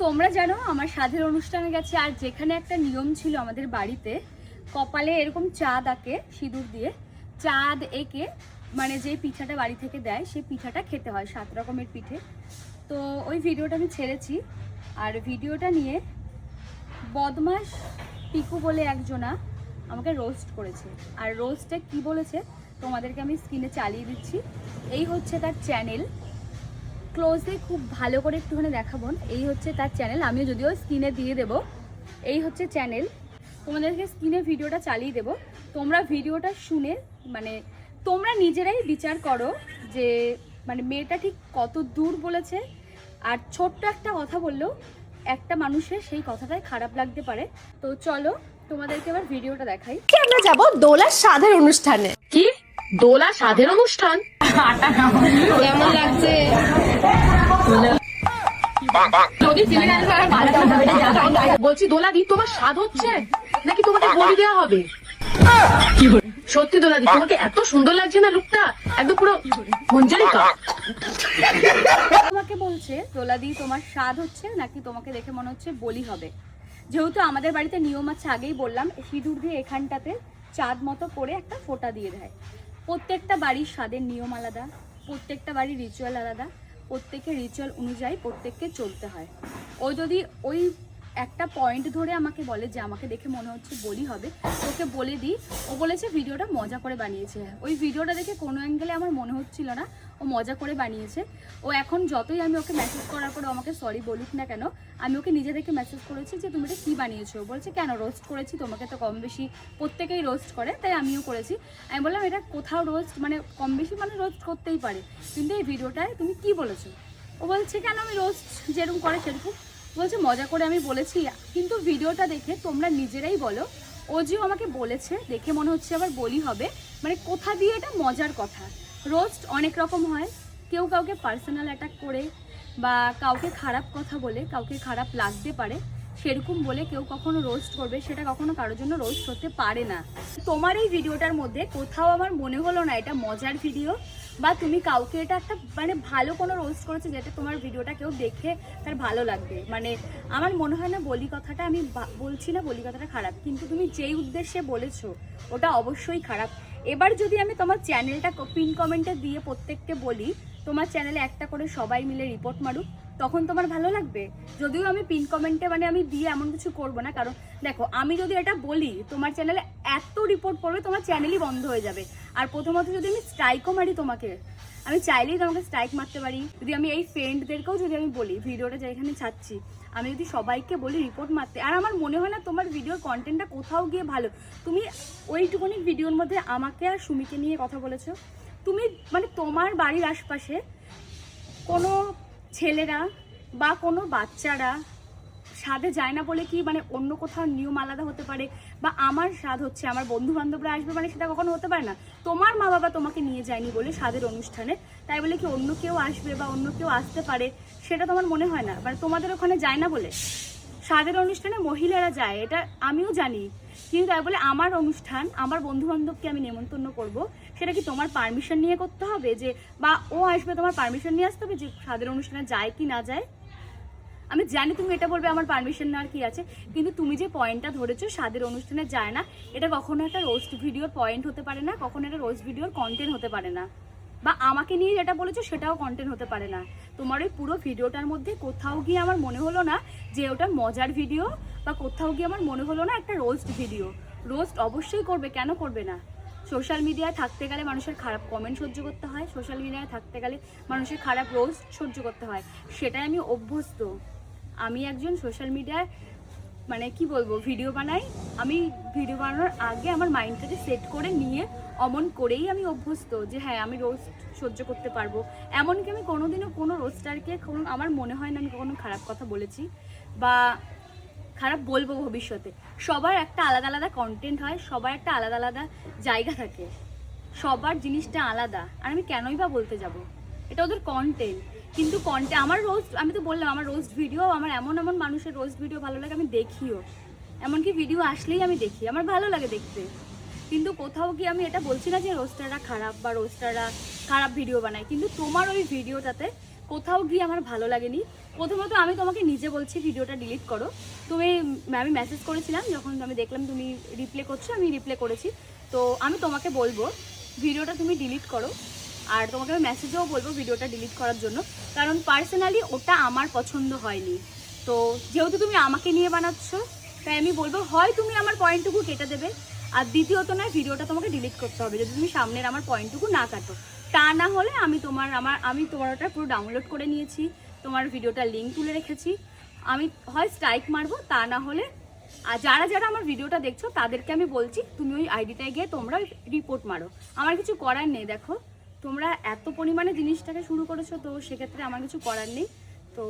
তোমরা জানো আমার সাধের অনুষ্ঠানে গেছে, আর যেখানে একটা নিয়ম ছিল আমাদের বাড়িতে, কপালে এরকম চাঁদ আঁকে সিঁদুর দিয়ে, চাঁদ এঁকে মানে যে পিঠাটা বাড়ি থেকে দেয় সেই পিঠাটা খেতে হয়, 7 রকমের পিঠে। তো ওই ভিডিওটা আমি ছেড়েছি, আর ভিডিওটা নিয়ে বদমাস পিকু বলে একজনা আমাকে রোস্ট করেছে। আর রোস্টে কি বলেছে তোমাদেরকে আমি স্ক্রিনে চালিয়ে দিচ্ছি। এই হচ্ছে তার চ্যানেল, ক্লোজলি খুব ভালো করে একটুখানি দেখাবো। এই হচ্ছে তার চ্যানেল, আমিও যদিও স্ক্রিনে দিয়ে দেব। এই হচ্ছে চ্যানেল, তোমাদেরকে স্ক্রিনে ভিডিওটা চালিয়ে দেব। তোমরা ভিডিওটা শুনে মানে তোমরা নিজেরাই বিচার করো যে মানে মেয়েটা ঠিক কত দূর বলেছে। আর ছোট্ট একটা কথা বললেও একটা মানুষের সেই কথাটাই খারাপ লাগতে পারে। তো চলো তোমাদেরকে এবার ভিডিওটা দেখাই। আমরা যাব দোলার সাধের অনুষ্ঠানে। কি দোলা সাধের অনুষ্ঠান? কেমন লাগছে? বলছি দোলাদি, তোমার স্বাদ হচ্ছে নাকি তোমাকে বলি দেওয়া হবে? সত্যি দোলাদি, তোমাকে এত সুন্দর লাগছে না লুকটা, একদম পুরো মঞ্জুরিকা। তোমাকে বলছে দোলাদি তোমার স্বাদ হচ্ছে নাকি তোমাকে দেখে মনে হচ্ছে বলি হবে। যেহেতু আমাদের বাড়িতে নিয়ম আছে, আগেই বললাম, সিঁদুর দিয়ে এখানটাতে চাঁদ মতো করে একটা ফোঁটা দিয়ে দেয়। প্রত্যেকটা বাড়ির স্বাদের নিয়ম আলাদা, প্রত্যেকটা বাড়ির রিচুয়াল আলাদা, প্রত্যেকের রিচুয়াল অনুযায়ী প্রত্যেককে চলতে হয়। ও যদি ওই একটা পয়েন্ট ধরে আমাকে বলে যে আমাকে দেখে মনে হচ্ছে বলি হবে, ওকে বলে দিই। ও বলেছে ভিডিওটা মজা করে বানিয়েছে। ওই ভিডিওটা দেখে কোনো অ্যাঙ্গেলে আমার মনে হচ্ছিল না ও মজা করে বানিয়েছে। ও এখন যতই আমি ওকে মেসেজ করার পরে আমাকে সরি বলুক না কেন, আমি ওকে নিজে থেকে মেসেজ করেছি যে তুমি এটা কী বানিয়েছো। বলছে কেন, রোস্ট করেছি, তোমাকে তো কম বেশি প্রত্যেকেই রোস্ট করে, তাই আমিও করেছি। আমি বললাম এটা কোথাও রোস্ট মানে কম বেশি মানে রোস্ট করতেই পারে, কিন্তু এই ভিডিওটায় তুমি কি বলেছো? ও বলছে কেন, আমি রোস্ট যেরকম করে সেরকম। বলছে মজা করে আমি বলেছি, কিন্তু ভিডিওটা দেখে তোমরা নিজেরাই বলো ও যে আমাকে বলেছে দেখে মনে হচ্ছে আবার বলি হবে, মানে কোথা দিয়ে এটা মজার কথা। রোস্ট অনেক রকম হয়, কেউ কাউকে পার্সোনাল অ্যাটাক করে বা কাউকে খারাপ কথা বলে কাউকে খারাপ লাগতে পারে, সেরকম বলে কেউ কখনো রোস্ট করবে, সেটা কখনো কারোর জন্য রোস্ট হতে পারে না। তোমার এই ভিডিওটার মধ্যে কোথাও আমার মনে হলো না এটা মজার ভিডিও, বা তুমি কাউকে এটা একটা মানে ভালো কোনো রোস্ট করেছে যেটা তোমার ভিডিওটা কেউ দেখে তার ভালো লাগবে। মানে আমার মনে হয় না বলি কথাটা, আমি বলছি না বলি কথাটা খারাপ, কিন্তু তুমি যেই উদ্দেশ্যে বলেছো ওটা অবশ্যই খারাপ। এবার যদি আমি তোমার চ্যানেলটা পিন কমেন্টে দিয়ে প্রত্যেককে বলি তোমার চ্যানেলে একটা করে সবাই মিলে রিপোর্ট মারুক, তখন তোমার ভালো লাগবে? যদিও আমি পিন কমেন্টে মানে আমি দিয়ে এমন কিছু করবো না, কারণ দেখো আমি যদি এটা বলি তোমার চ্যানেলে এত রিপোর্ট পড়বে তোমার চ্যানেলই বন্ধ হয়ে যাবে। আর প্রথমত যদি আমি স্ট্রাইকও মারি তোমাকে, আমি চাইলেই তোমাকে স্ট্রাইক মারতে পারি। যদি আমি এই ফ্রেন্ডদেরকেও যদি আমি বলি ভিডিওটা যেখানে ছাড়ছি, আমি যদি সবাইকে বলি রিপোর্ট মারতে, আর আমার মনে হয় না তোমার ভিডিওর কন্টেন্টটা কোথাও গিয়ে ভালো। তুমি ওইটুকুনি ভিডিওর মধ্যে আমাকে আর সুমিকে নিয়ে কথা বলেছো। তুমি মানে তোমার বাড়ির আশপাশে কোনো ছেলেরা বা কোনো বাচ্চারা স্বাদে যায় না বলে কি মানে অন্য কোথাও নিয়ম আলাদা হতে পারে, বা আমার স্বাদ হচ্ছে আমার বন্ধু বান্ধবরা আসবে মানে সেটা কখনো হতে পারে না। তোমার মা বাবা তোমাকে নিয়ে যায়নি বলে স্বাদের অনুষ্ঠানে, তাই বলে কি অন্য কেউ আসবে বা অন্য কেউ আসতে পারে সেটা তোমার মনে হয় না? মানে তোমাদের ওখানে যায় না বলে স্বাদের অনুষ্ঠানে মহিলারা যায়, এটা আমিও জানি, কিন্তু তাই বলে আমার অনুষ্ঠান আমার বন্ধু বান্ধবকে আমি নেমন্তন্ন করব, সেটা কি তোমার পারমিশন নিয়ে করতে হবে? যে বা ও আসবে তোমার পারমিশন নিয়ে আসতে হবে যে স্বাদের অনুষ্ঠানে যায় কি না যায়? আমি জানি তুমি এটা বলবে আমার পারমিশন নেওয়ার কি আছে, কিন্তু তুমি যে পয়েন্টটা ধরেছো স্বাদের অনুষ্ঠানে যায় না, এটা কখনো একটা রোস্ট ভিডিওর পয়েন্ট হতে পারে না, কখনো একটা রোস্ট ভিডিওর কন্টেন্ট হতে পারে না, বা আমাকে নিয়ে যেটা বলেছো সেটাও কন্টেন্ট হতে পারে না। তোমার ওই পুরো ভিডিওটার মধ্যে কোথাও গিয়ে আমার মনে হলো না যে ওটা মজার ভিডিও, বা কোথাও গিয়ে আমার মনে হলো না একটা রোস্ট ভিডিও। রোস্ট অবশ্যই করবে, কেন করবে না? সোশ্যাল মিডিয়ায় থাকতে গেলে মানুষের খারাপ কমেন্ট সহ্য করতে হয়, সোশ্যাল মিডিয়ায় থাকতে গেলে মানুষের খারাপ রোস্ট সহ্য করতে হয়, সেটাই আমি অভ্যস্ত। আমি একজন সোশ্যাল মিডিয়ায় মানে কি বলবো ভিডিও বানাই, আমি ভিডিও বানানোর আগে আমার মাইন্ডটাকে সেট করে নিয়ে অমন করেই আমি অভ্যস্ত যে হ্যাঁ আমি রোস্ট সহ্য করতে পারবো। এমনকি আমি কোনোদিনও কোনো রোস্টারকে আমার মনে হয় না আমি কখনো খারাপ কথা বলেছি বা খারাপ বলবো ভবিষ্যতে। সবার একটা আলাদা আলাদা কন্টেন্ট হয়, সবার একটা আলাদা আলাদা জায়গা থাকে, সবার জিনিসটা আলাদা, আর আমি কেনই বা বলতে যাব? এটা ওদের কন্টেন্ট। কিন্তু আমার রোস্ট, আমি তো বললাম আমার রোস্ট ভিডিও, আমার এমন এমন মানুষের রোস্ট ভিডিও ভালো লাগে আমি দেখিও, এমনকি ভিডিও আসলেই আমি দেখি, আমার ভালো লাগে দেখতে। কিন্তু কোথাও কি আমি এটা বলছি না যে রোস্টাররা খারাপ বা রোস্টাররা খারাপ ভিডিও বানায়, কিন্তু তোমার ওই ভিডিওটাতে কোথাও গিয়ে আমার ভালো লাগেনি। প্রথমত আমি তোমাকে নিজে বলছি ভিডিওটা ডিলিট করো। আমি মেসেজ করেছিলাম, যখন আমি দেখলাম তুমি রিপ্লে করছো, আমি রিপ্লে করেছি। তো আমি তোমাকে বলবো ভিডিওটা তুমি ডিলিট করো, আর তোমাকে আমি মেসেজেও বলবো ভিডিওটা ডিলিট করার জন্য, কারণ পার্সোনালি ওটা আমার পছন্দ হয়নি। তো যেহেতু তুমি আমাকে নিয়ে বানাচ্ছ, তাই আমি বলবো হয় তুমি আমার পয়েন্টটুকু কেটে দেবে, আর দ্বিতীয়ত নয় ভিডিওটা তোমাকে ডিলিট করতে হবে যদি তুমি সামনের আমার পয়েন্টটুকু না কাটো। তা না হলে আমি তোমার ওটা পুরো ডাউনলোড করে নিয়েছি, তোমার ভিডিওটার লিঙ্ক তুলে রেখেছি, আমি হয় স্ট্রাইক মারবো, তা না হলে আর যারা যারা আমার ভিডিওটা দেখছো তাদেরকে আমি বলছি তুমি ওই আইডিটায় গিয়ে তোমরা রিপোর্ট মারো। আমার কিছু করার নেই, দেখো তোমরা এত পরিমাণে জিনিসটাকে শুরু করেছো, তো সেক্ষেত্রে আমার কিছু করার নেই। তো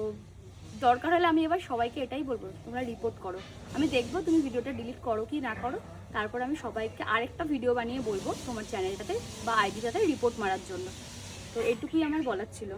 দরকার হলে আমি এবার সবাইকে এটাই বলবো তোমরা রিপোর্ট করো। আমি দেখবো তুমি ভিডিওটা ডিলিট করো কি না করো, তারপর আমি সবাইকে আরেকটা ভিডিও বানিয়ে বলবো তোমার চ্যানেলটাতে বা আইডিটাতে রিপোর্ট মারার জন্য। তো এটুকুই আমার বলার ছিল।